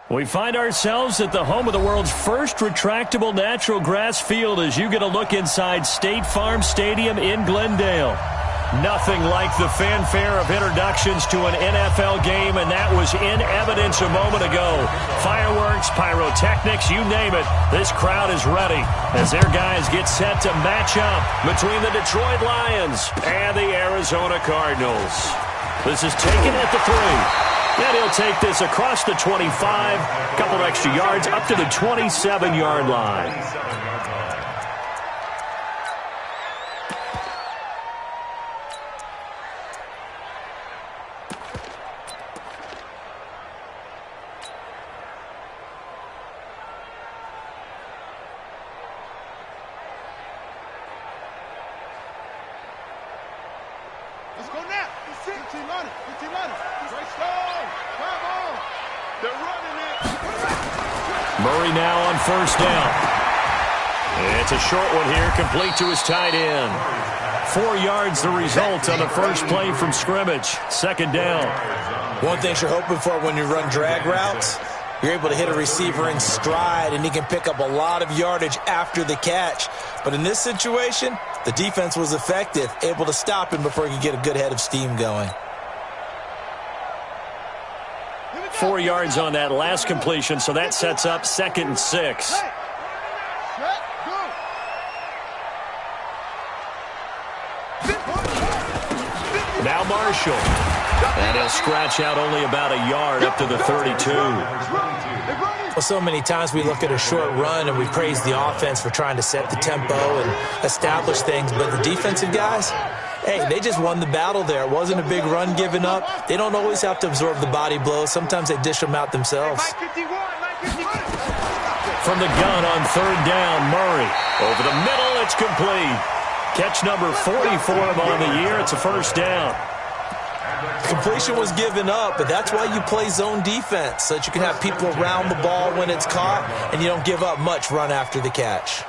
We find ourselves at the home of the world's first retractable natural grass field as you get a look inside State Farm Stadium in Glendale. Nothing like the fanfare of introductions to an NFL game, and that was in evidence a moment ago. Fireworks, pyrotechnics, you name it. This crowd is ready as their guys get set to match up between the Detroit Lions and the Arizona Cardinals. This is taken at the 3. And he'll take this across the 25, a couple extra yards up to the 27-yard line. Let's go now. 15 on it. 15 on it. Great stone. Come on. They're running it. Murray now on first down. It's a short one here, complete to his tight end. 4 yards the result on the first play from scrimmage. Second down. One thing you're hoping for when you run drag routes, you're able to hit a receiver in stride, and he can pick up a lot of yardage after the catch. But in this situation, the defense was effective, able to stop him before he could get a good head of steam going. 4 yards on that last completion, so that sets up 2nd and 6. Now Marshall. And he'll scratch out only about a yard up to the 32. Well, so many times we look at a short run and we praise the offense for trying to set the tempo and establish things, but the defensive guys, hey, they just won the battle there. It wasn't a big run given up. They don't always have to absorb the body blows. Sometimes they dish them out themselves. From the gun on third down, Murray. Over the middle, it's complete. Catch number 40 for him on the year. It's a first down. Completion was given up, but that's why you play zone defense, so that you can have people around the ball when it's caught, and you don't give up much run after the catch.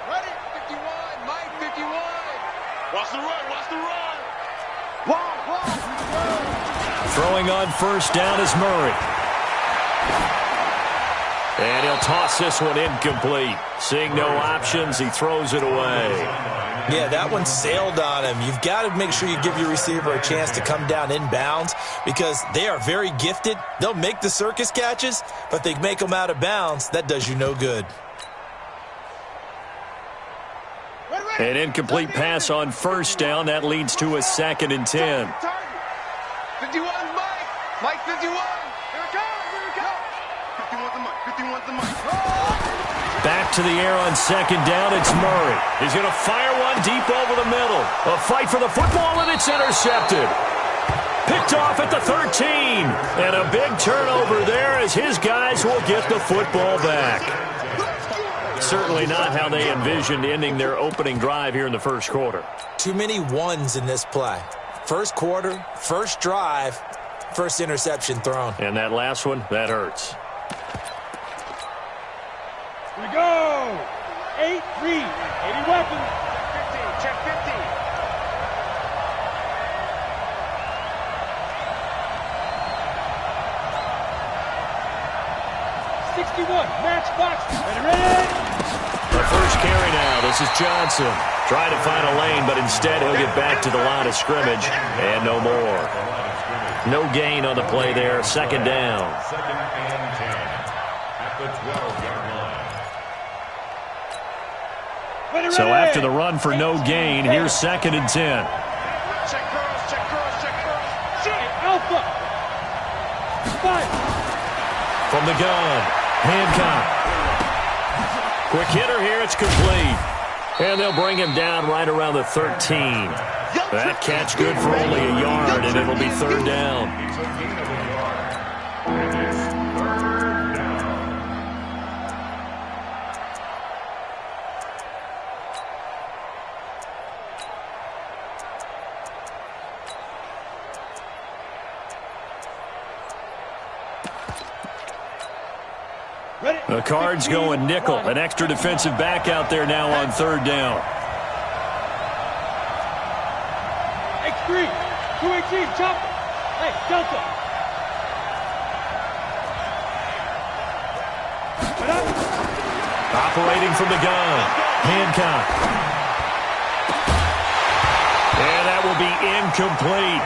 Ready? 51. Mike, 51. Watch the run. Watch the run. Wow. Throwing on first down is Murray. And he'll toss this one incomplete. Seeing no options, he throws it away. Yeah, that one sailed on him. You've got to make sure you give your receiver a chance to come down inbounds because they are very gifted. They'll make the circus catches, but they make them out of bounds. That does you no good. An incomplete pass on first down. That leads to a 2nd and 10. 51, Mike. Mike, 51. Here it comes. Here it comes. 51's the Mike. 51's the Mike. Back to the air on second down. It's Murray. He's going to fire one deep over the middle. A fight for the football, and it's intercepted. Picked off at the 13. And a big turnover there as his guys will get the football back. Certainly not how they envisioned ending their opening drive here in the first quarter. Too many ones in this play. First quarter, first drive, first interception thrown. And that last one, that hurts. Here we go. 8-3. 80 weapons. 15. Check 15. 61. Match box. Ready. The first carry now. This is Johnson. Trying to find a lane, but instead he'll get back to the line of scrimmage and no more. No gain on the play there. Second down. Second and 10 at the 12-yard line. So after the run for no gain, here's 2nd and 10. Check curls. Check curls. Check curls. Check. Alpha. 5. From the gun, Hancock. Quick hitter here, it's complete. And they'll bring him down right around the 13. That catch good for only a yard, and it'll be third down. The Cards going nickel. An extra defensive back out there now on third down. X3, 218, chopper. Hey, Delta. Operating from the gun. Hancock. And that will be incomplete.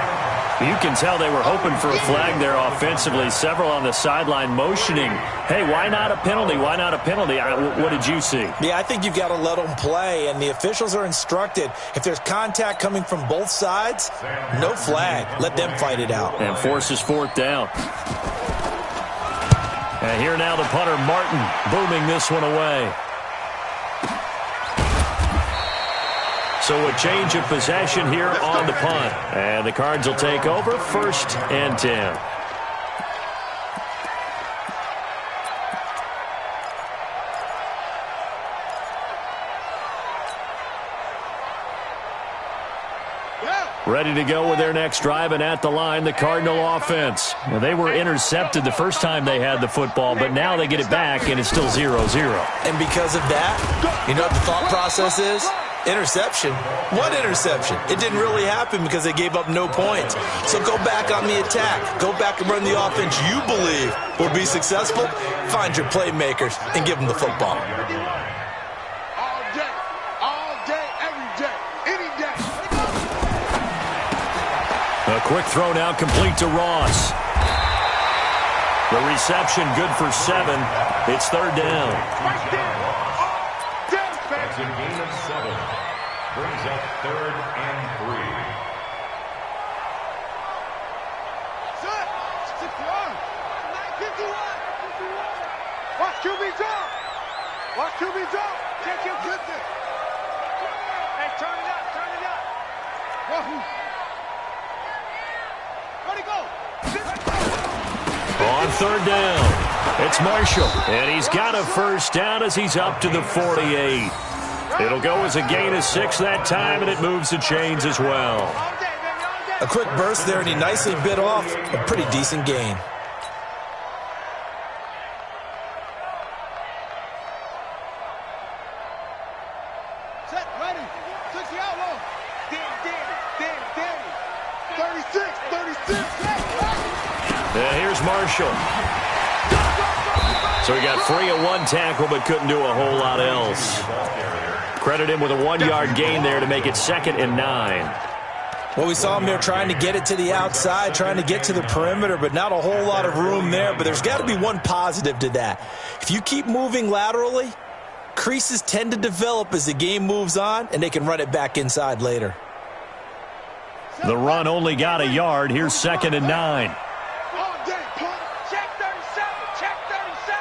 You can tell they were hoping for a flag there offensively. Several on the sideline motioning. Hey, why not a penalty? Why not a penalty? What did you see? Yeah, I think you've got to let them play, and the officials are instructed. If there's contact coming from both sides, no flag. Let them fight it out. And forces fourth down. And here now the punter, Martin, booming this one away. So a change of possession here on the punt. And the Cards will take over, 1st and 10. Ready to go with their next drive, and at the line, the Cardinal offense. Well, they were intercepted the first time they had the football, but now they get it back, and it's still 0-0. And because of that, you know what the thought process is? Interception. What interception? It didn't really happen because they gave up no points. So go back on the attack. Go back and run the offense you believe will be successful. Find your playmakers and give them the football. All day, every day, any day. A quick throw now complete to Ross. The reception good for 7. It's third down. That's a gain of 7. Brings up 3rd and 3. Set. 61. 51. Watch QB drop. Watch QB drop. Check your goodness. Hey, turn it up. Turn it up. Where'd he go? On third down, it's Marshall, and he's got a first down as he's up to the 48. It'll go as a gain of 6 that time, and it moves the chains as well. A quick burst there, and he nicely bit off a pretty decent gain. Set, ready. 60 outlaw. Danny. 36. And here's Marshall. So he got free of one tackle, but couldn't do a whole lot else. Credit him with a 1-yard gain there to make it 2nd and 9. Well, we saw him there trying to get it to the outside, trying to get to the perimeter, but not a whole lot of room there. But there's got to be one positive to that. If you keep moving laterally, creases tend to develop as the game moves on, and they can run it back inside later. The run only got a yard. Here's 2nd and 9. Check 37. Check 37.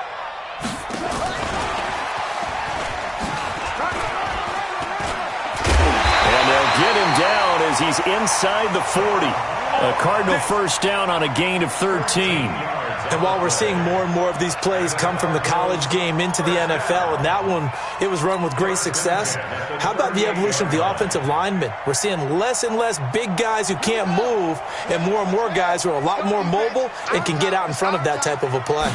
And they'll get him down as he's inside the 40. A Cardinal first down on a gain of 13. And while we're seeing more and more of these plays come from the college game into the NFL, and that one, it was run with great success, how about the evolution of the offensive linemen? We're seeing less and less big guys who can't move, and more guys who are a lot more mobile and can get out in front of that type of a play.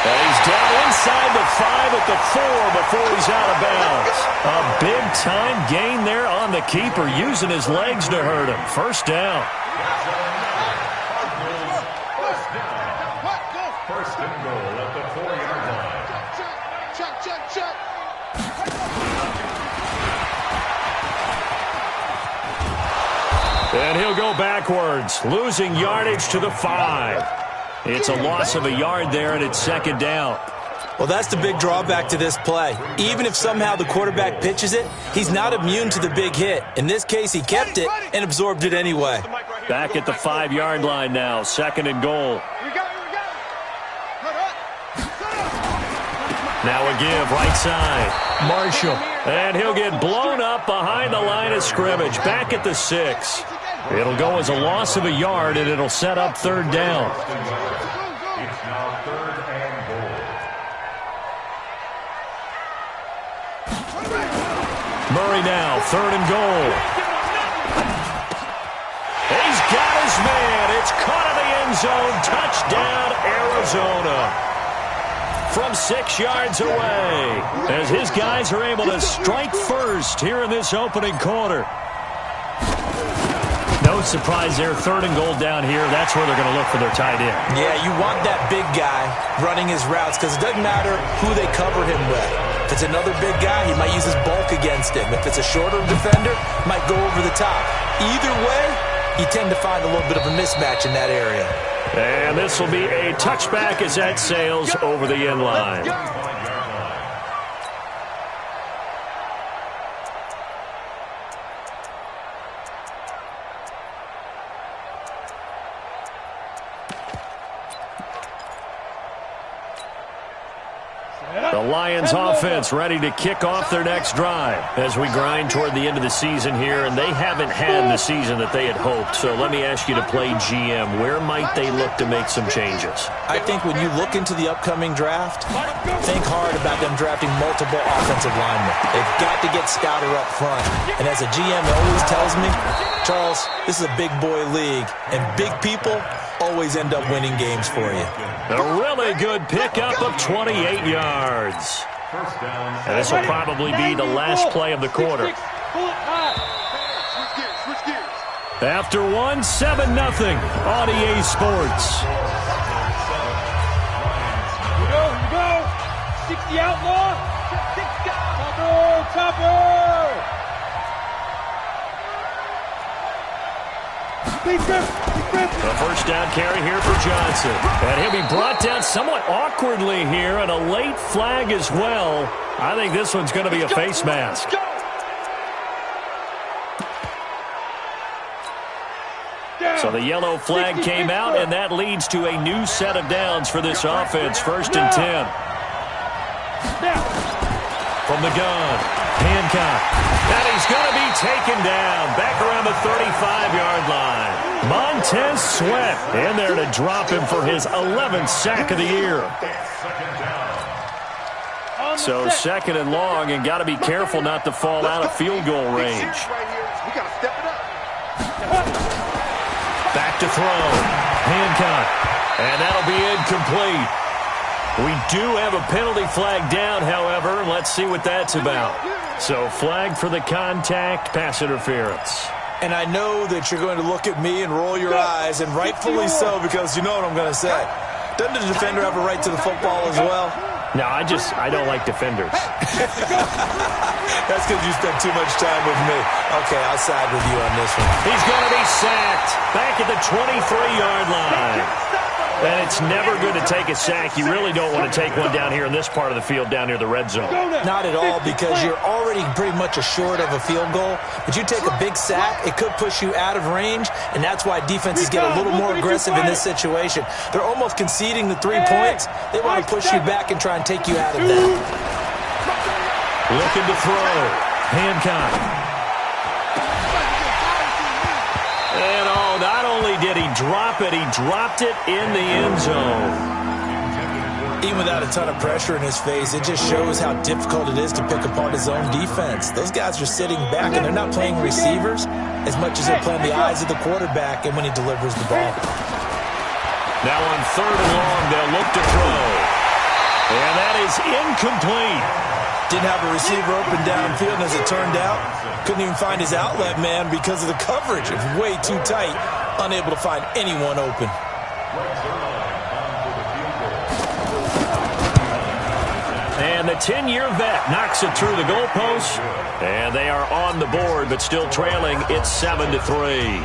And he's down inside the 5 at the 4 before he's out of bounds. A big-time gain there on the keeper, using his legs to hurt him. First down. First and goal at the 4-yard line. Check. And he'll go backwards, losing yardage to the 5. It's a loss of a yard there, and it's 2nd down. Well, that's the big drawback to this play. Even if somehow the quarterback pitches it, he's not immune to the big hit. In this case, he kept it and absorbed it anyway. Back at the 5-yard line now, 2nd and goal. Now a give, right side. Marshall, and he'll get blown up behind the line of scrimmage. Back at the 6. It'll go as a loss of a yard, and it'll set up 3rd down. It's now 3rd and goal. Murray now, 3rd and goal. his man. It's caught in the end zone. Touchdown, Arizona. From 6 yards away, as his guys are able to strike first here in this opening quarter. No surprise there, 3rd and goal down here. That's where they're going to look for their tight end. Yeah, you want that big guy running his routes because it doesn't matter who they cover him with. If it's another big guy, he might use his bulk against him. If it's a shorter defender, might go over the top. Either way, you tend to find a little bit of a mismatch in that area. And this will be a touchback as that sails over the end line. The Lions offense ready to kick off their next drive as we grind toward the end of the season here, and they haven't had the season that they had hoped. So let me ask you to play GM. Where might they look to make some changes? I think when you look into the upcoming draft, think hard about them drafting multiple offensive linemen. They've got to get scouted up front. And as a GM always tells me, Charles, this is a big boy league, and big people always end up winning games for you. A really good pickup of 28 yards. And this will probably be the last play of the quarter. After 1, 7-0 on EA Sports. Here we go. 60 outlaw. Topper. The first down carry here for Johnson. And he'll be brought down somewhat awkwardly here, and a late flag as well. I think this one's going to be a face mask. So the yellow flag came out, and that leads to a new set of downs for this offense. 1st and 10. From the gun, Hancock. And he's going to be taken down back around the 35-yard line. Montez Sweat in there to drop him for his 11th sack of the year. So 2nd and long, and got to be careful not to fall out of field goal range. Back to throw. Hancock. And that'll be incomplete. We do have a penalty flag down, however. Let's see what that's about. So flag for the contact, pass interference. And I know that you're going to look at me and roll your eyes, and rightfully so, because you know what I'm going to say. Doesn't the defender have a right to the football as well? No, I don't like defenders. That's because you spent too much time with me. Okay, I'll side with you on this one. He's going to be sacked back at the 23-yard line. And it's never good to take a sack. You really don't want to take one down here in this part of the field, down near the red zone. Not at all, because you're already pretty much assured of a field goal. But you take a big sack, it could push you out of range, and that's why defenses get a little more aggressive in this situation. They're almost conceding the 3 points. They want to push you back and try and take you out of that. Looking to throw. Hancock. And not only did he drop it, he dropped it in the end zone. Even without a ton of pressure in his face, it just shows how difficult it is to pick apart his own defense. Those guys are sitting back, and they're not playing receivers as much as they're playing the eyes of the quarterback and when he delivers the ball. Now on 3rd and long, they'll look to throw. And that is incomplete. Didn't have a receiver open downfield, and as it turned out, couldn't even find his outlet man because of the coverage. It was way too tight, unable to find anyone open. And the 10-year vet knocks it through the goalpost, and they are on the board, but still trailing. It's 7-3.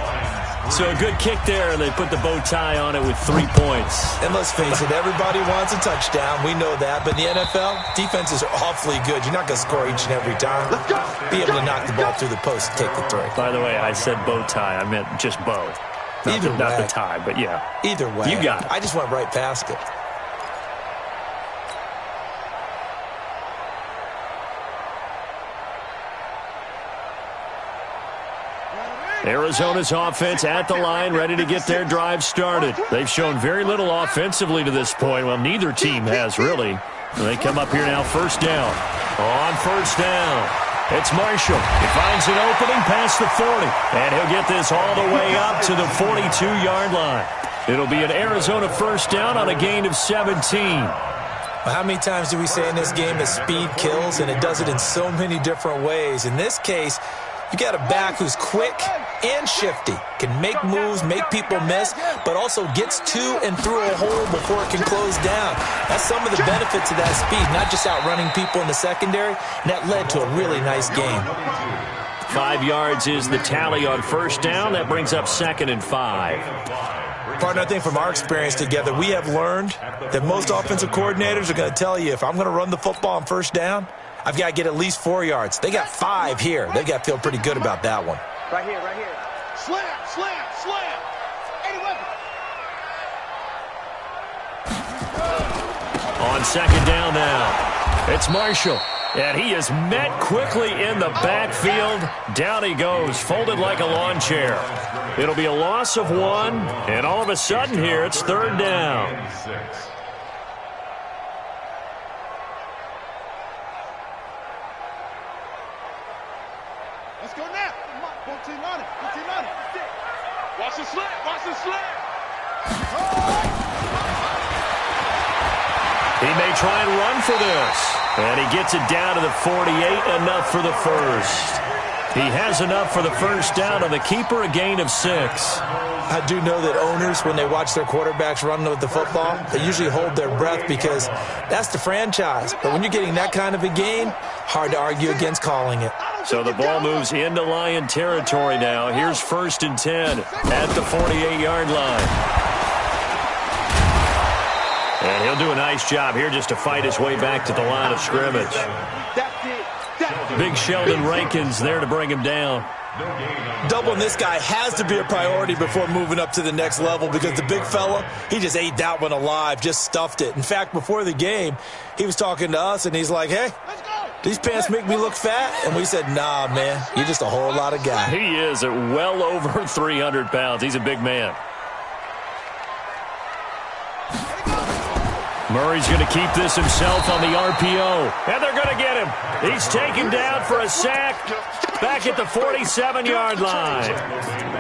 So a good kick there, and they put the bow tie on it with 3 points. And let's face it, everybody wants a touchdown. We know that. But in the NFL, defenses are awfully good. You're not going to score each and every time. Be able to knock the ball through the post and take the three. By the way, I said bow tie. I meant just bow. Not the tie, but yeah. Either way. You got it. I just went right past it. Arizona's offense at the line, ready to get their drive started. They've shown very little offensively to this point. Well, neither team has, really. They come up here now, 1st down. On 1st down, It's Marshall. He finds an opening past the 40. And he'll get this all the way up to the 42-yard line. It'll be an Arizona first down on a gain of 17. Well, how many times do we say in this game that speed kills, and it does it in so many different ways? In this case, you got a back who's quick and shifty, can make moves, make people miss, but also gets to and through a hole before it can close down. That's some of the benefits of that speed, not just outrunning people in the secondary, and that led to a really nice game. 5 yards is the tally on first down. That brings up 2nd and 5. Partner, I think from our experience together, we have learned that most offensive coordinators are going to tell you, if I'm going to run the football on first down, I've got to get at least 4 yards. They got 5 here. They got to feel pretty good about that one. Right here, right here. Slam, slam, slam. 81. On 2nd down now, it's Marshall. And he is met quickly in the backfield. Down he goes, folded like a lawn chair. It'll be a loss of 1, and all of a sudden here, it's 3rd down. Let's go now. Come on, 14 on it, 14 on it. Watch the slant, watch the slant. He may try and run for this. And he gets it down to the 48, enough for the first. He has enough for the first down on the keeper, a gain of 6. I do know that owners, when they watch their quarterbacks run with the football, they usually hold their breath because that's the franchise. But when you're getting that kind of a gain, hard to argue against calling it. So the ball moves into Lion territory now. Here's 1st and 10 at the 48-yard line. And he'll do a nice job here just to fight his way back to the line of scrimmage. Big Sheldon Rankins there to bring him down. Doubling this guy has to be a priority before moving up to the next level because the big fella, he just ate that one alive, just stuffed it. In fact, before the game, he was talking to us, and he's like, hey, these pants make me look fat? And we said, nah, man, you're just a whole lot of guy. He is at well over 300 pounds. He's a big man. Murray's going to keep this himself on the RPO. And they're going to get him. He's taken down for a sack back at the 47-yard line.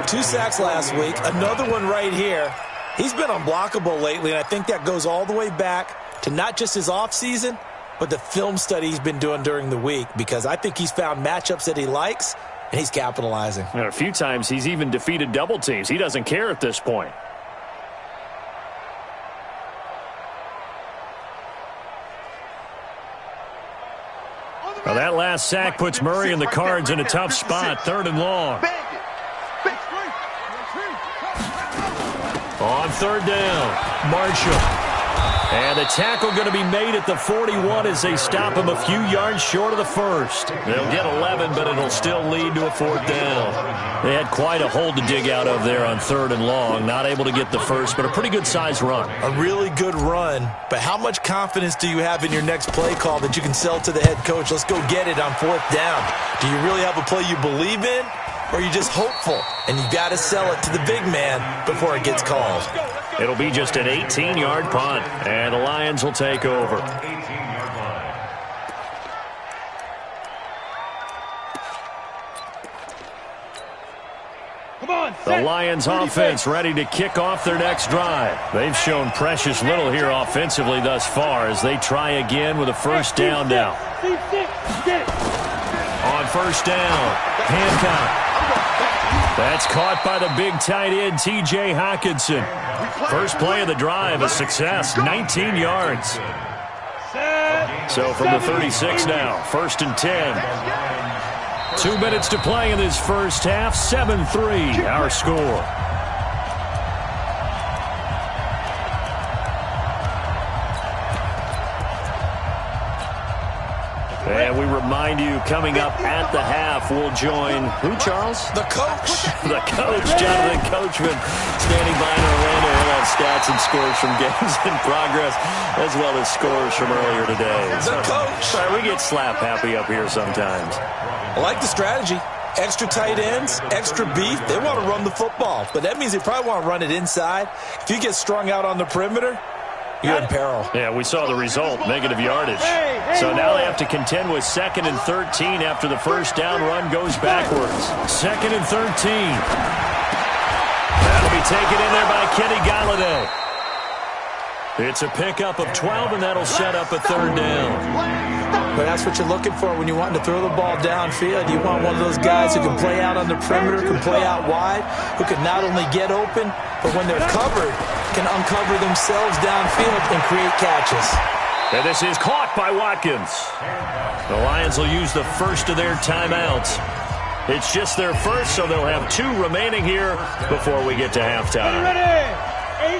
2 sacks last week. Another one right here. He's been unblockable lately, and I think that goes all the way back to not just his offseason, but the film study he's been doing during the week, because I think he's found matchups that he likes, and he's capitalizing. And a few times he's even defeated double teams. He doesn't care at this point. Well, that last sack puts Murray and the Cards in a tough spot. 3rd and long. On 3rd down, Marshall. And the tackle going to be made at the 41 as they stop him a few yards short of the first. They'll get 11, but it'll still lead to a 4th down. They had quite a hole to dig out of there on 3rd and long. Not able to get the first, but a pretty good-sized run. A really good run, but how much confidence do you have in your next play call that you can sell to the head coach? Let's go get it on 4th down. Do you really have a play you believe in, or are you just hopeful? And you got to sell it to the big man before it gets called. It'll be just an 18-yard punt, and the Lions will take over. The Lions offense ready to kick off their next drive. They've shown precious little here offensively thus far as they try again with a first down now. On first down, Hancock. That's caught by the big tight end, T.J. Hockenson. First play of the drive, a success, 19 yards. So from the 36 now, 1st and 10. 2 minutes to play in this first half, 7-3, our score. And we remind you, coming up at the half, we'll join who, Charles? The coach. The coach, Jonathan Coachman, standing by in Orlando. He'll have stats and scores from games in progress, as well as scores from earlier today. The coach. Sorry, we get slap happy up here sometimes. I like the strategy. Extra tight ends, extra beef. They want to run the football, but that means they probably want to run it inside. If you get strung out on the perimeter, you're in peril. Yeah, we saw the result, negative yardage. So now they have to contend with 2nd and 13 after the first down run goes backwards. 2nd and 13. That'll be taken in there by Kenny Galladay. It's a pickup of 12, and that'll set up a 3rd down. But that's what you're looking for when you want to throw the ball downfield. You want one of those guys who can play out on the perimeter, can play out wide, who can not only get open, but when they're covered, can uncover themselves downfield and create catches. And this is caught by Watkins. The Lions will use the first of their timeouts. It's just their first, so they'll have 2 remaining here before we get to halftime. Ready?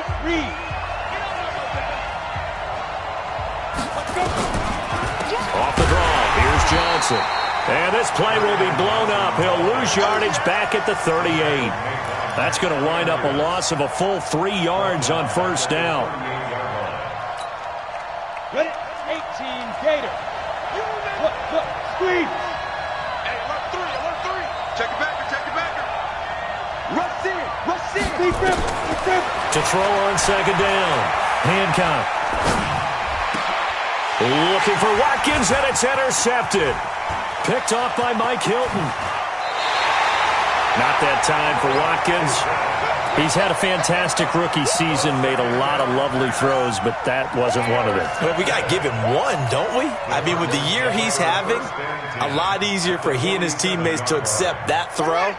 8-3. Off the draw, here's Johnson. And this play will be blown up. He'll lose yardage back at the 38. That's going to wind up a loss of a full 3 yards on first down. Ready? 18, Gator. Look, squeeze. Hey, alert 3. Check it back. Rush in. To throw on 2nd down. Hancock. Looking for Watkins, and it's intercepted. Picked off by Mike Hilton. Not that time for Watkins. He's had a fantastic rookie season, made a lot of lovely throws, but that wasn't one of them. Well, we got to give him one, don't we? I mean, with the year he's having, a lot easier for he and his teammates to accept that throw,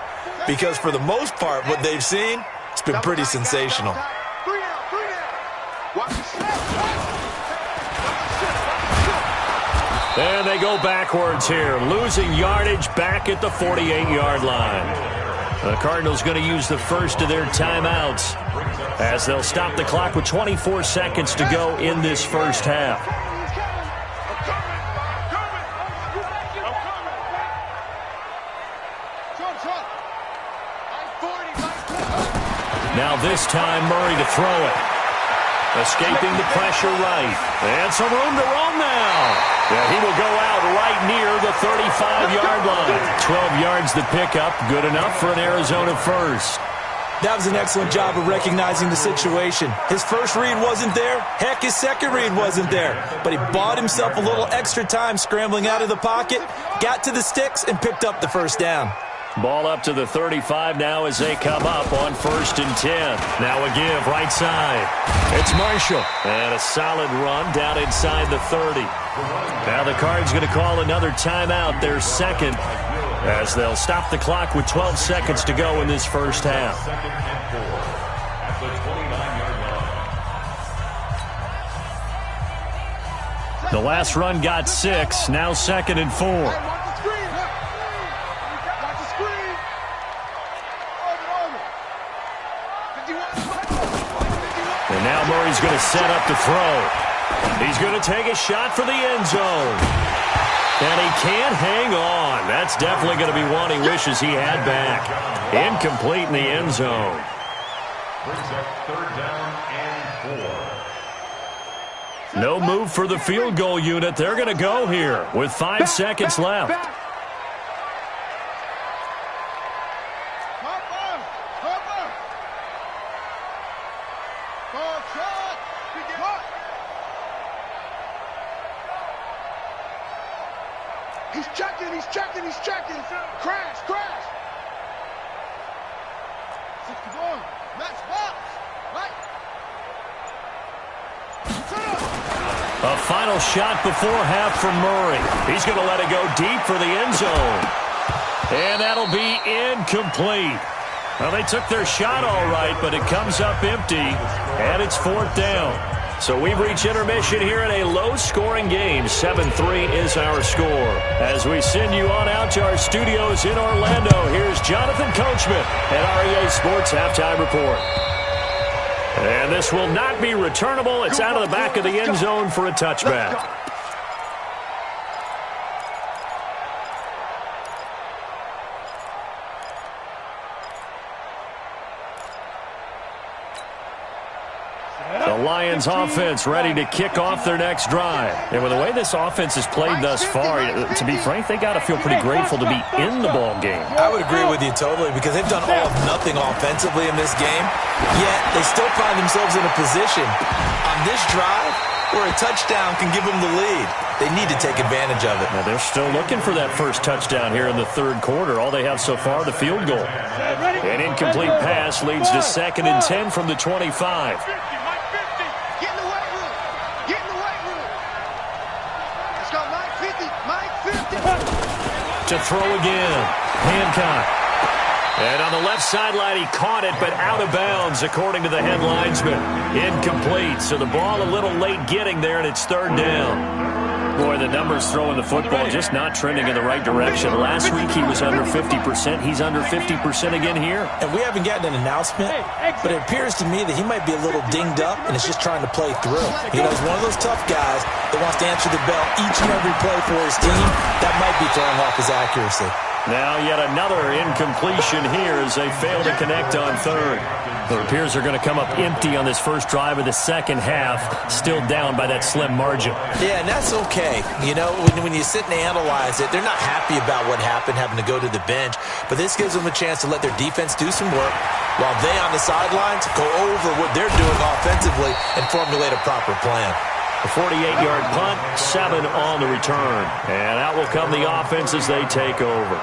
because for the most part, what they've seen, it's been pretty sensational. 3 down. Watch the snap. And they go backwards here, losing yardage back at the 48-yard line. The Cardinals going to use the first of their timeouts as they'll stop the clock with 24 seconds to go in this first half. Now this time Murray to throw it. Escaping the pressure right. And some room to roam now. Yeah, he will go out right near the 35-yard line. 12 yards to pick up. Good enough for an Arizona first. That was an excellent job of recognizing the situation. His first read wasn't there. Heck, his second read wasn't there. But he bought himself a little extra time scrambling out of the pocket, got to the sticks, and picked up the first down. Ball up to the 35 now as they come up on 1st and 10. Now a give right side. It's Marshall. And a solid run down inside the 30. Now the Cards going to call another timeout, their second, as they'll stop the clock with 12 seconds to go in this first half. The last run got 6, now 2nd and 4. And now Murray's going to set up to throw. He's going to take a shot for the end zone. And he can't hang on. That's definitely going to be one he wishes he had back. Incomplete in the end zone. Brings up 3rd down and 4. No move for the field goal unit. They're going to go here with 5 seconds left. He's checking. Crash. 61. Match box. Right. A final shot before half from Murray. He's going to let it go deep for the end zone. And that'll be incomplete. Well, they took their shot all right, but it comes up empty, and it's 4th down. So we've reached intermission here in a low-scoring game. 7-3 is our score. As we send you on out to our studios in Orlando, here's Jonathan Coachman at REA Sports Halftime Report. And this will not be returnable. It's out of the back of the end zone for a touchback. The Lions offense ready to kick off their next drive. And with the way this offense has played thus far, to be frank, they got to feel pretty grateful to be in the ball game. I would agree with you totally because they've done all of nothing offensively in this game, yet they still find themselves in a position on this drive where a touchdown can give them the lead. They need to take advantage of it. Now they're still looking for that first touchdown here in the third quarter. All they have so far, the field goal. An incomplete pass leads to 2nd and 10 from the 25. Get in the weight room. Get in the weight room. Let's go, Mike 50. Mike 50. To throw again. Hancock. And on the left sideline, he caught it, but out of bounds, according to the head linesman. Incomplete, so the ball a little late getting there, and it's 3rd down. Boy, the numbers throwing the football just not trending in the right direction. Last week, he was under 50%. He's under 50% again here. And we haven't gotten an announcement, but it appears to me that he might be a little dinged up and is just trying to play through. You know, he's one of those tough guys that wants to answer the bell each and every play for his team. That might be throwing off his accuracy. Now yet another incompletion here as they fail to connect on 3rd. It appears they're going to come up empty on this first drive of the second half, still down by that slim margin. Yeah, and that's okay. You know, when you sit and analyze it, they're not happy about what happened, having to go to the bench, but this gives them a chance to let their defense do some work while they on the sidelines go over what they're doing offensively and formulate a proper plan. A 48-yard punt, 7 on the return. And out will come the offense as they take over.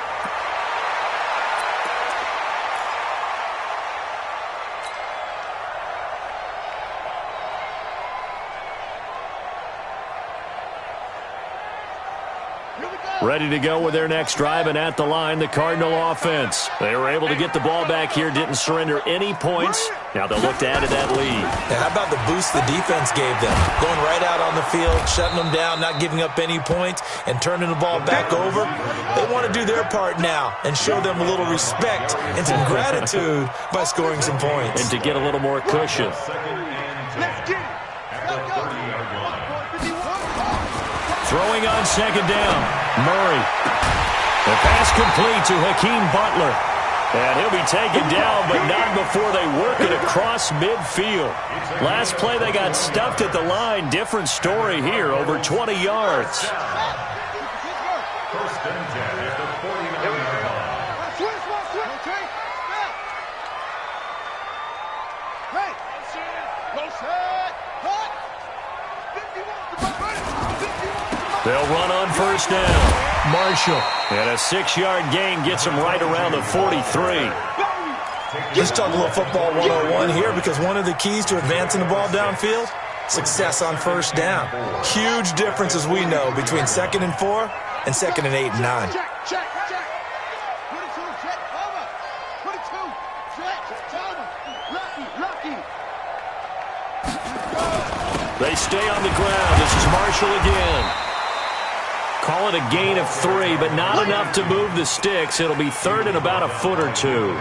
Ready to go with their next drive, and at the line, the Cardinal offense. They were able to get the ball back here, didn't surrender any points. Now they'll look to add to that lead. Now, how about the boost the defense gave them? Going right out on the field, shutting them down, not giving up any points, and turning the ball back over. They want to do their part now and show them a little respect and some gratitude by scoring some points. And to get a little more cushion. Let's get it. Throwing on 2nd down, Murray. The pass complete to Hakeem Butler. And he'll be taken down, but not before they work it across midfield. Last play, they got stuffed at the line. Different story here, over 20 yards. 1st and 10 at the 49-yard line. Hey, close head, cut. 51. They'll run on 1st down. Marshall. And a 6-yard gain gets him right around the 43. Let's talk a little football 101 here, because one of the keys to advancing the ball downfield, success on 1st down. Huge difference, as we know, between 2nd and 4 and 2nd and 8 and 9. Check. 22, check, cover. 22, check, cover. Lucky. They stay on the ground. This is Marshall again. Call it a gain of 3, but not enough to move the sticks. It'll be 3rd and about a foot or 2.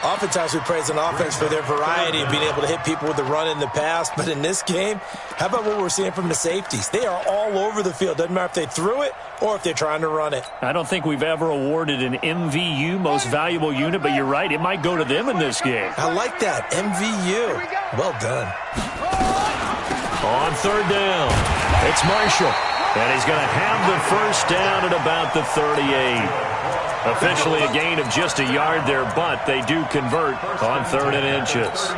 Oftentimes we praise an offense for their variety of being able to hit people with the run in the pass, but in this game, how about what we're seeing from the safeties? They are all over the field. Doesn't matter if they threw it or if they're trying to run it. I don't think we've ever awarded an MVU, most valuable unit, but you're right, it might go to them in this game. I like that, MVU. Well done. On 3rd down, it's Marshall. And he's going to have the 1st down at about the 38. Officially a gain of just a yard there, but they do convert on 3rd and inches.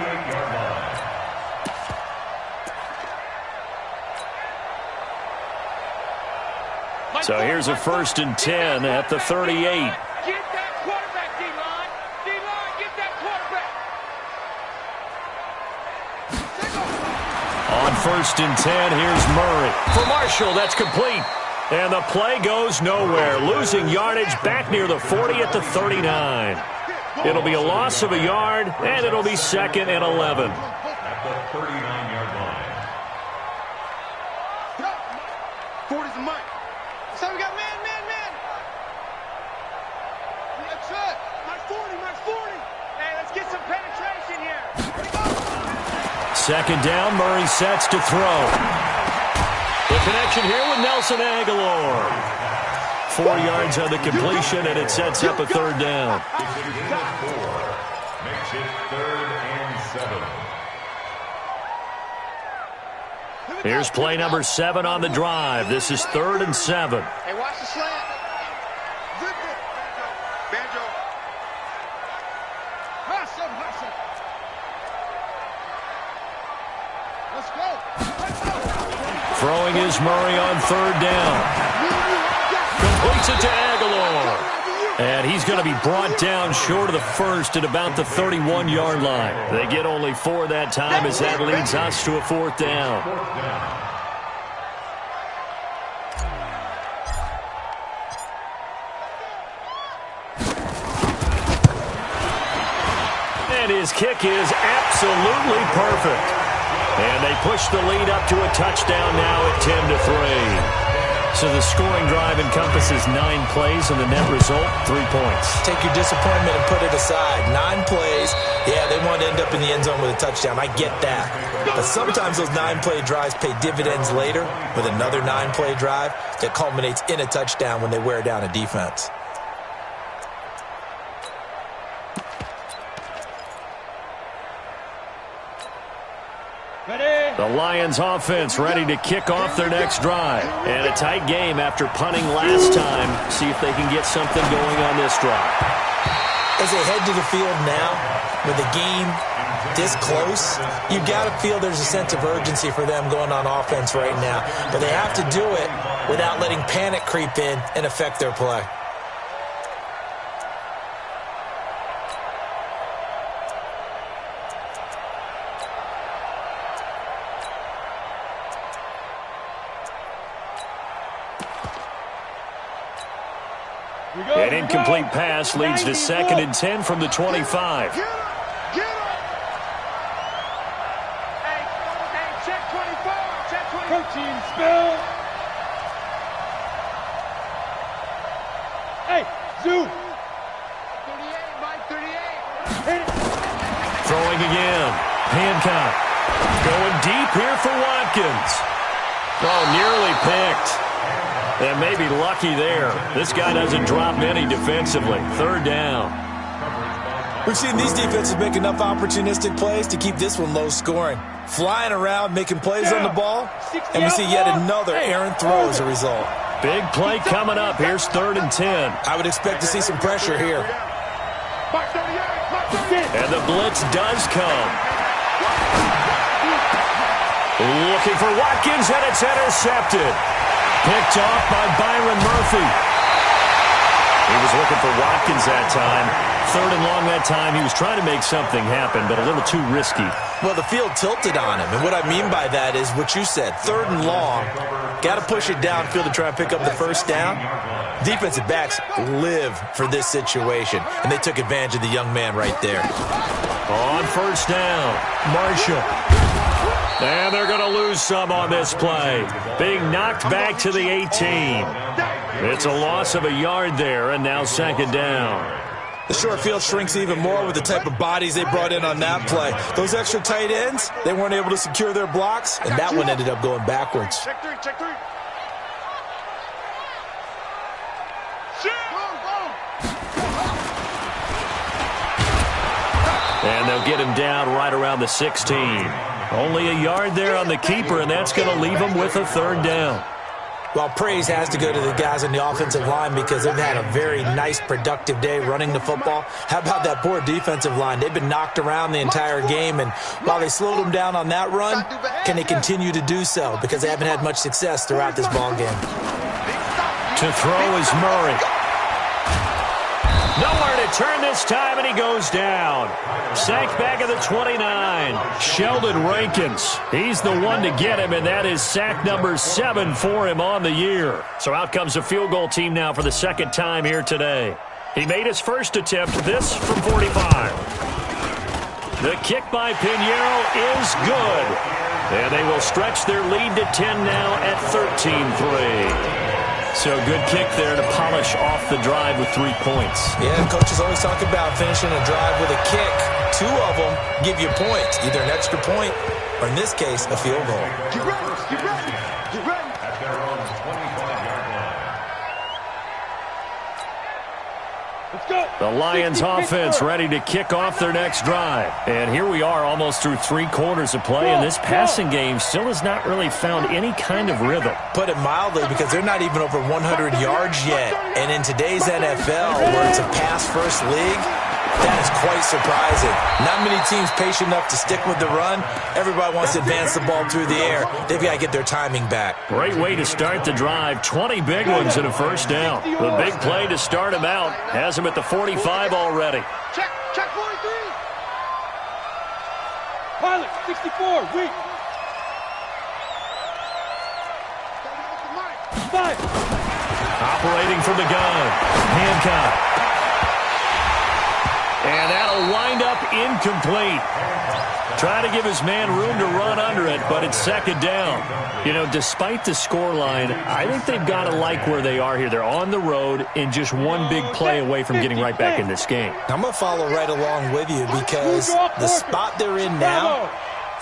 So here's a 1st and 10 at the 38. Get that quarterback, D-line. D-line, get that quarterback. On 1st and 10, here's Murray. For Marshall, that's complete. And the play goes nowhere. Losing yardage back near the 40 at the 39. It'll be a loss of a yard, and it'll be 2nd and 11. At the 39-yard line. 40's a mic. So we got man. That's it. Mark 40. Hey, let's get some penetration here. 2nd down, Murray sets to throw. The connection here with Nelson Aguilar. 4 yards on the completion, and it sets up a 3rd down. It's a gain of 4. Makes it 3rd and 7. Here's play number 7 on the drive. This is 3rd and 7. Hey, watch the slant. Zip it. Banjo. Hustle, hustle. Let's go. Throwing is Murray on 3rd down. Completes it to Aguilar. And he's going to be brought down short of the first at about the 31-yard line. They get only 4 that time as that leads us to a 4th down. And his kick is absolutely perfect. And they push the lead up to a touchdown now at 10-3. So the scoring drive encompasses 9 plays, and the net result, 3 points. Take your disappointment and put it aside. 9 plays. Yeah, they want to end up in the end zone with a touchdown. I get that. But sometimes those 9-play drives pay dividends later with another 9-play drive that culminates in a touchdown when they wear down a defense. The Lions offense ready to kick off their next drive. And a tight game after punting last time. See if they can get something going on this drive. As they head to the field now, with the game this close, you've got to feel there's a sense of urgency for them going on offense right now. But they have to do it without letting panic creep in and affect their play. An incomplete pass leads to 2nd and 10 from the 25. Get him. Hey, check 24. Check 24. Protein spill. Hey, Zoo. 38, Mike, 38. Hit it. Throwing again. Hancock. Going deep here for Watkins. Oh, nearly picked. And maybe lucky there. This guy doesn't drop many defensively. 3rd down. We've seen these defenses make enough opportunistic plays to keep this one low scoring. Flying around, making plays on the ball, and we see yet another errant throw as a result. Big play coming up. Here's 3rd and 10. I would expect to see some pressure here. And the blitz does come. Looking for Watkins, and it's intercepted. Picked off by Byron Murphy. He was looking for Watkins that time. 3rd and long that time. He was trying to make something happen, but a little too risky. Well, the field tilted on him, and what I mean by that is what you said. 3rd and long, got to push it downfield to try and pick up the 1st down. Defensive backs live for this situation, and they took advantage of the young man right there. On 1st down, Marshall. And they're going to lose some on this play. Being knocked back to the 18. It's a loss of a yard there, and now 2nd down. The short field shrinks even more with the type of bodies they brought in on that play. Those extra tight ends, they weren't able to secure their blocks, and that one ended up going backwards. Check 3, check 3. And they'll get him down right around the 16. Only a yard there on the keeper, and that's going to leave him with a 3rd down. Well, praise has to go to the guys on the offensive line because they've had a very nice, productive day running the football. How about that poor defensive line? They've been knocked around the entire game, and while they slowed them down on that run, can they continue to do so? Because they haven't had much success throughout this ball game. To throw is Murray. Nowhere to turn this time, and he goes down. Sacked back at the 29. Sheldon Rankins. He's the one to get him, and that is sack number 7 for him on the year. So out comes a field goal team now for the 2nd time here today. He made his first attempt, this from 45. The kick by Pinheiro is good. And they will stretch their lead to 10 now at 13-3. So good kick there to polish off the drive with 3 points. Yeah, coaches always talk about finishing a drive with a kick. 2 of them give you points, either an extra point or, in this case, a field goal. Get ready, get ready, get ready. At their own 25-yard line. Let's go. The Lions offense ready to kick off their next drive. And here we are almost through 3 quarters of play, and this passing game still has not really found any kind of rhythm. Put it mildly, because they're not even over 100 yards yet. And in today's NFL, where it's a pass-first league, that is quite surprising. Not many teams patient enough to stick with the run. Everybody wants to advance the ball through the air. They've got to get their timing back. Great way to start the drive. 20 big ones and a first down. The big play to start him out has him at the 45 already. Check 43. Pilot, 64, weak. 5. Operating from the gun. Hancock. And that'll wind up incomplete. Try to give his man room to run under it, but it's second down. You know, despite the scoreline, I think they've got to like where they are here. They're on the road and just one big play away from getting right back in this game. I'm going to follow right along with you, because the spot they're in now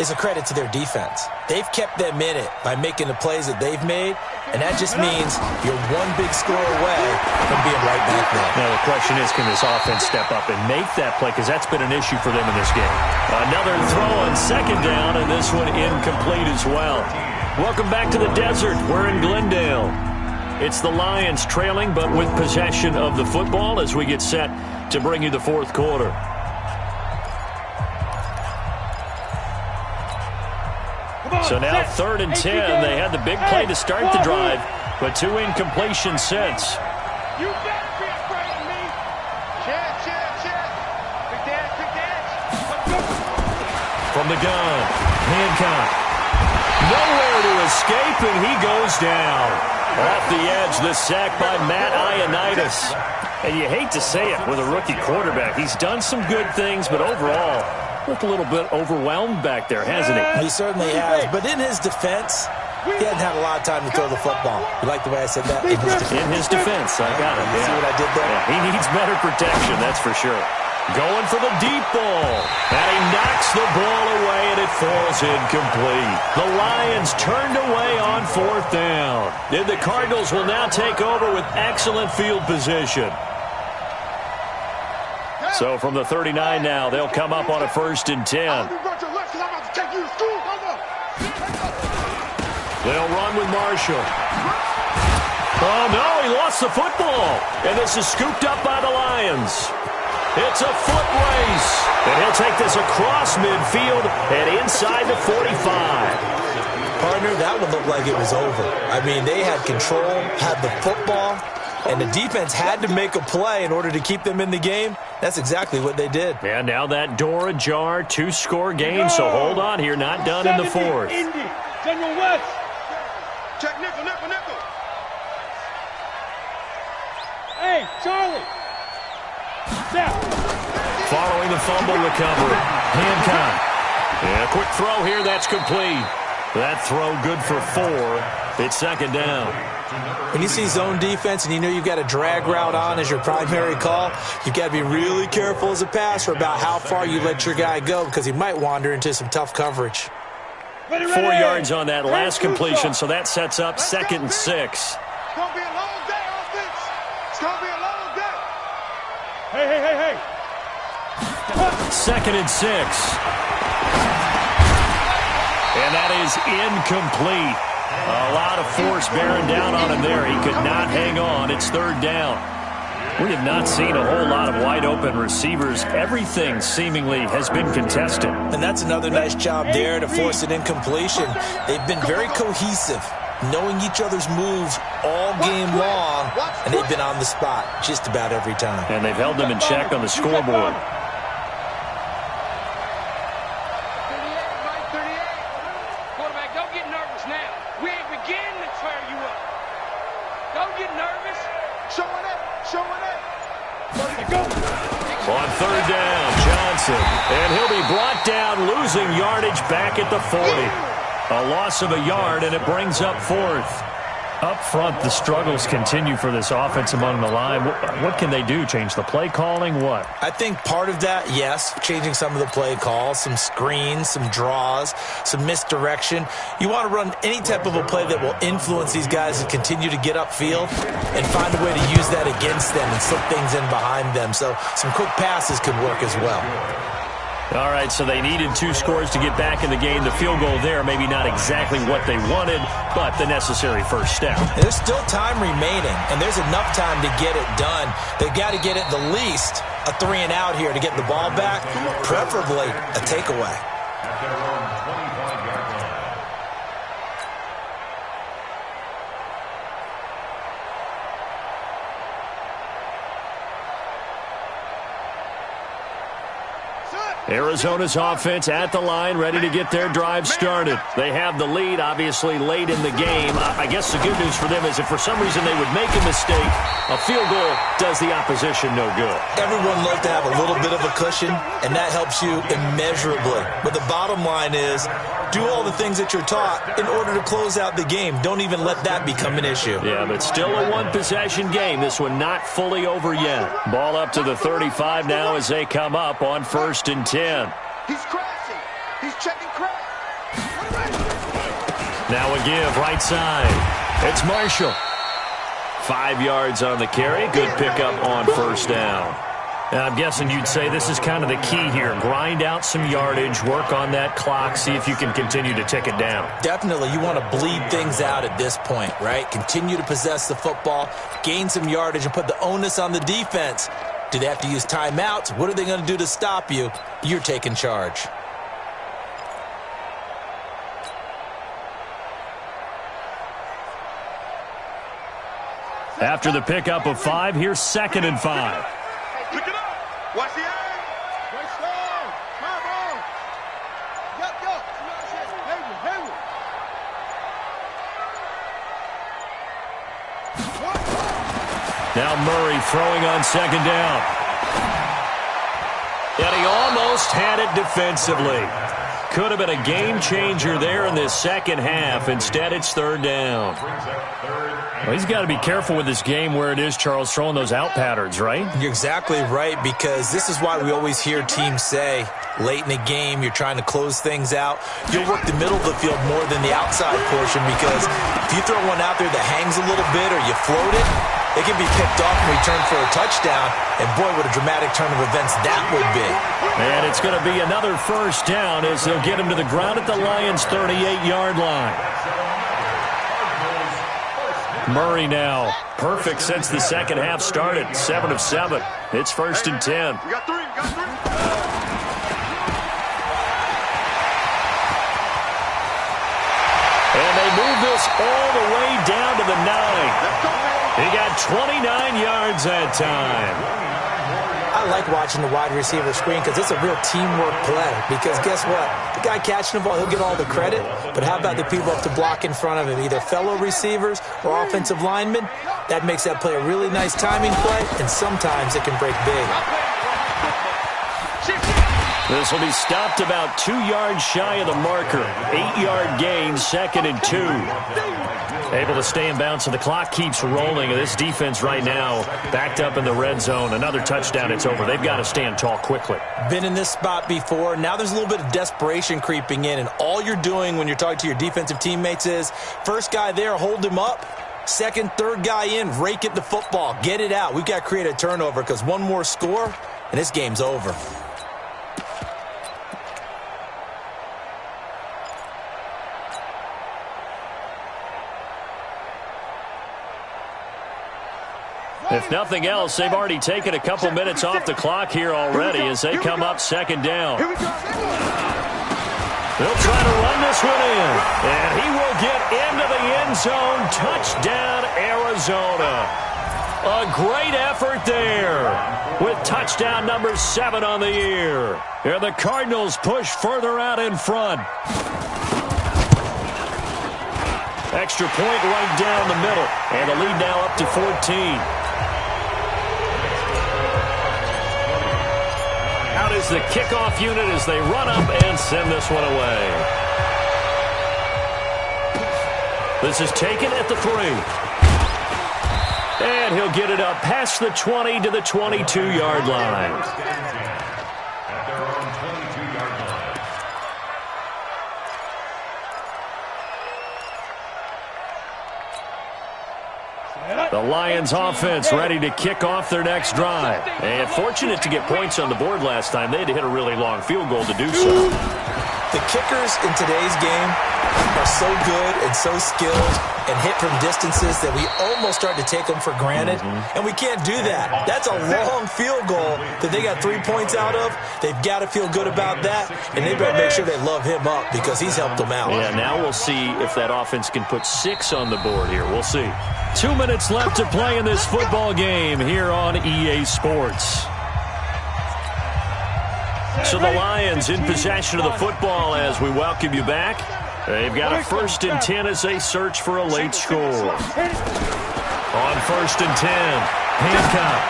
is a credit to their defense. They've kept them in it by making the plays that they've made, and that just means you're one big score away from being right back there. Now the question is, can this offense step up and make that play, because that's been an issue for them in this game. Another throw on second down, and this one incomplete as well. Welcome back to the desert. We're in Glendale. It's the Lions trailing, but with possession of the football as we get set to bring you the fourth quarter. So now 3rd and 10. They had the big play to start the drive, but 2 incompletions since. You better be afraid of me. Check. Big dance. From the gun, Hancock. Nowhere to escape, and he goes down. Off the edge, the sack by Matt Ioannidis. And you hate to say it with a rookie quarterback. He's done some good things, but overall, looked a little bit overwhelmed back there, hasn't he? He certainly has, but in his defense, he hasn't had a lot of time to throw the football. You like the way I said that? In his defense, I got it. See what I did there? Yeah, he needs better protection, that's for sure. Going for the deep ball. And he knocks the ball away, and it falls incomplete. The Lions turned away on 4th down. And the Cardinals will now take over with excellent field position. So from the 39 now, they'll come up on a 1st and 10. They'll run with Marshall. Oh, no, he lost the football. And this is scooped up by the Lions. It's a foot race. And he'll take this across midfield and inside the 45. Partner, that would look like it was over. I mean, they had control, had the football, and the defense had to make a play in order to keep them in the game. That's exactly what they did. And now that door ajar, 2-score game, so hold on here, not done in the 4th. General West. Check nickel. Hey, Charlie. Following the fumble recovery, Hancock. And a quick throw here, that's complete. That throw good for 4. It's second down. When you see zone defense and you know you've got a drag route on as your primary call, you've got to be really careful as a passer about how far you let your guy go, because he might wander into some tough coverage. 4 yards on that last completion, so that sets up 2nd and 6. It's going to be a long day, offense. It's going to be a long day. Hey. 2nd and 6. And that is incomplete. A lot of force bearing down on him there. He could not hang on. It's 3rd down. We have not seen a whole lot of wide-open receivers. Everything seemingly has been contested. And that's another nice job there to force an incompletion. They've been very cohesive, knowing each other's moves all game long, and they've been on the spot just about every time. And they've held them in check on the scoreboard. On 3rd down, Johnson. And he'll be brought down, losing yardage back at the 40. A loss of a yard, and it brings up 4th. Up front, the struggles continue for this offense among the line. What can they do? Change the play calling? What? I think part of that, yes, changing some of the play calls, some screens, some draws, some misdirection. You want to run any type of a play that will influence these guys to continue to get upfield and find a way to use that against them and slip things in behind them. So some quick passes could work as well. All right, so they needed 2 scores to get back in the game. The field goal there, maybe not exactly what they wanted, but the necessary first step. There's still time remaining, and there's enough time to get it done. They've got to get at the least a 3 and out here to get the ball back, preferably a takeaway. At their own 25-yard line. Arizona's offense at the line, ready to get their drive started. They have the lead, obviously, late in the game. I guess the good news for them is if for some reason they would make a mistake, a field goal does the opposition no good. Everyone loves to have a little bit of a cushion, and that helps you immeasurably. But the bottom line is, do all the things that you're taught in order to close out the game. Don't even let that become an issue. Yeah, but still a one-possession game. This one not fully over yet. Ball up to the 35 now as they come up on 1st and 10. He's crashing. He's checking crash. Now a give, right side. It's Marshall. 5 yards on the carry. Good pickup on 1st down. Now, I'm guessing you'd say this is kind of the key here. Grind out some yardage, work on that clock, see if you can continue to tick it down. Definitely, you want to bleed things out at this point, right? Continue to possess the football, gain some yardage, and put the onus on the defense. Do they have to use timeouts? What are they going to do to stop you? You're taking charge. After the pickup of 5, here's 2nd and 5. Pick it up. Watch the aim. Great start. My ball. Yup. Hayward. Now Murray throwing on 2nd down. And he almost had it defensively. Could have been a game changer there in this second half. Instead, it's 3rd down. Well, he's got to be careful with this game where it is, Charles, throwing those out patterns, right? You're exactly right, because this is why we always hear teams say, late in the game, you're trying to close things out. You'll work the middle of the field more than the outside portion, because if you throw one out there that hangs a little bit or you float it can be picked off and returned for a touchdown. And boy, what a dramatic turn of events that would be. And it's going to be another 1st down as they'll get him to the ground at the Lions' 38-yard line. Murray now perfect since the second half started. 7 of 7. It's 1st and 10. We got 3. And they move this all the way down to the 9. He got 29 yards that time. I like watching the wide receiver screen because it's a real teamwork play. Because guess what? The guy catching the ball, he'll get all the credit. But how about the people up to block in front of him, either fellow receivers or offensive linemen? That makes that play a really nice timing play, and sometimes it can break big. This will be stopped about 2 yards shy of the marker. 8-yard gain, 2nd and 2. Able to stay in bounds, so the clock keeps rolling. This defense right now backed up in the red zone. Another touchdown, it's over. They've got to stand tall quickly. Been in this spot before. Now there's a little bit of desperation creeping in, and all you're doing when you're talking to your defensive teammates is, first guy there, hold him up. Second, third guy in, rake it the football. Get it out. We've got to create a turnover because one more score, and this game's over. If nothing else, they've already taken a couple minutes off the clock here already as they come up 2nd down. They'll try to run this one in, and he will get into the end zone. Touchdown, Arizona. A great effort there with touchdown number 7 on the year. And the Cardinals push further out in front. Extra point right down the middle, and the lead now up to 14. Out is the kickoff unit as they run up and send this one away. This is taken at the 3. And he'll get it up past the 20 to the 22-yard line. At their own 22-yard line. The Lions offense ready to kick off their next drive. And fortunate to get points on the board last time. They had to hit a really long field goal to do so. The kickers in today's game are so good and so skilled and hit from distances that we almost start to take them for granted. And we can't do that. That's a long field goal that they got 3 points out of. They've got to feel good about that, and they better make sure they love him up because he's helped them out. Yeah, now we'll see if that offense can put 6 on the board here. We'll see. 2 minutes left to play in this football game here on EA Sports. So the Lions in possession of the football as we welcome you back. They've got a 1st and 10 as they search for a late score. On 1st and 10, Hancock.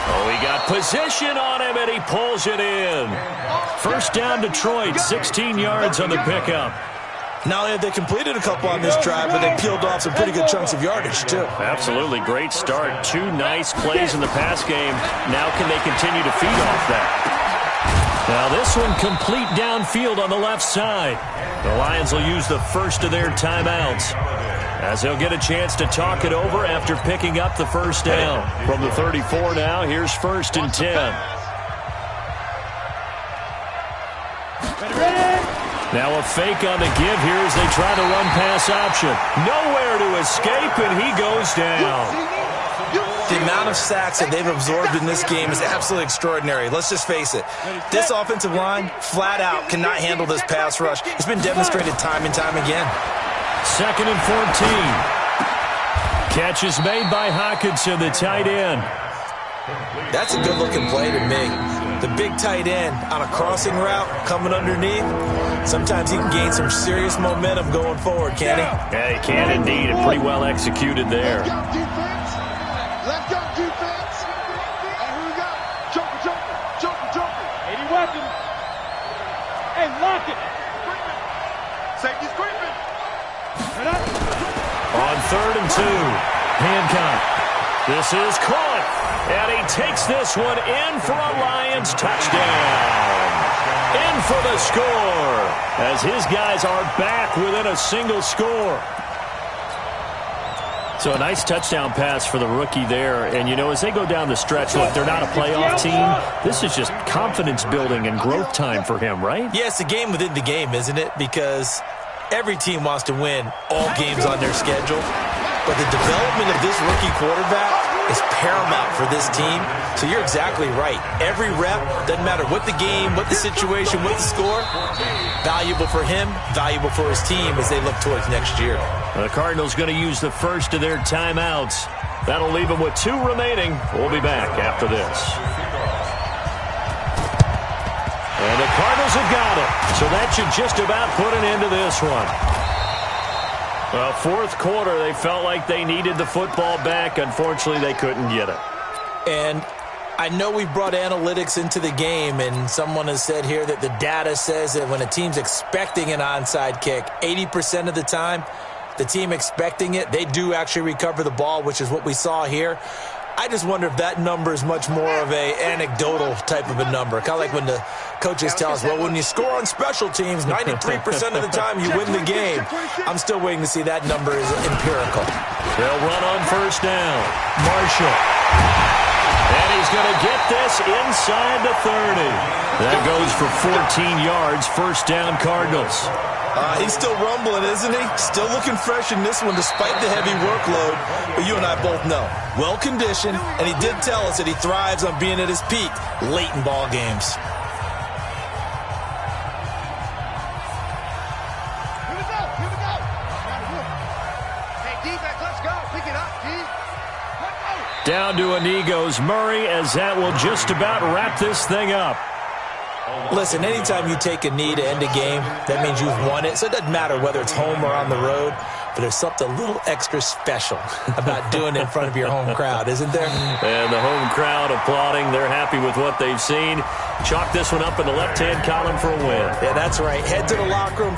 Oh, he got position on him, and he pulls it in. First down, Detroit, 16 yards on the pickup. Not only have they completed a couple on this drive, but they peeled off some pretty good chunks of yardage, too. Absolutely. Great start. 2 nice plays in the pass game. Now can they continue to feed off that? Now this one complete downfield on the left side. The Lions will use the first of their timeouts as they'll get a chance to talk it over after picking up the first down. From the 34 now, here's 1st and 10. Now a fake on the give here as they try the run-pass option. Nowhere to escape, and he goes down. The amount of sacks that they've absorbed in this game is absolutely extraordinary. Let's just face it. This offensive line, flat out, cannot handle this pass rush. It's been demonstrated time and time again. 2nd and 14. Catch is made by Hockenson, the tight end. That's a good-looking play to me. The big tight end on a crossing route coming underneath. Sometimes he can gain some serious momentum going forward, can't he? Yeah, he can indeed, and pretty well executed there. Let's go, defense. And who we got? Jumper. 80 weapons. Hey, lock it. Safety's creeping. On 3rd and 2, Hancock. This is caught, and he takes this one in for a Lions touchdown. In for the score, as his guys are back within a single score. So a nice touchdown pass for the rookie there. And, you know, as they go down the stretch, look, they're not a playoff team. This is just confidence building and growth time for him, right? Yeah, it's a game within the game, isn't it? Because every team wants to win all games on their schedule. But the development of this rookie quarterback is paramount for this team. So you're exactly right. Every rep, doesn't matter what the game, what the situation, what the score, valuable for him, valuable for his team as they look towards next year. The Cardinals going to use the first of their timeouts. That'll leave them with 2 remaining. We'll be back after this. And the Cardinals have got it. So that should just about put an end to this one. Well, 4th quarter, they felt like they needed the football back. Unfortunately, they couldn't get it. And I know we brought analytics into the game, and someone has said here that the data says that when a team's expecting an onside kick, 80% of the time, the team expecting it, they do actually recover the ball, which is what we saw here. I just wonder if that number is much more of a anecdotal type of a number. Kind of like when the coaches tell us, well, when you score on special teams, 93% of the time you win the game. I'm still waiting to see that number is empirical. They'll run on 1st down. Marshall. And he's going to get this inside the 30. That goes for 14 yards. 1st down, Cardinals. He's still rumbling, isn't he? Still looking fresh in this one despite the heavy workload. But you and I both know, well-conditioned, and he did tell us that he thrives on being at his peak late in ball games. Here we go. Hey, defense, let's go. Pick it up, D. Let's go. Down to a knee goes Murray, as that will just about wrap this thing up. Listen, anytime you take a knee to end a game, that means you've won it. So it doesn't matter whether it's home or on the road, but there's something a little extra special about doing it in front of your home crowd, isn't there? And the home crowd applauding. They're happy with what they've seen. Chalk this one up in the left-hand column for a win. Yeah, that's right. Head to the locker room.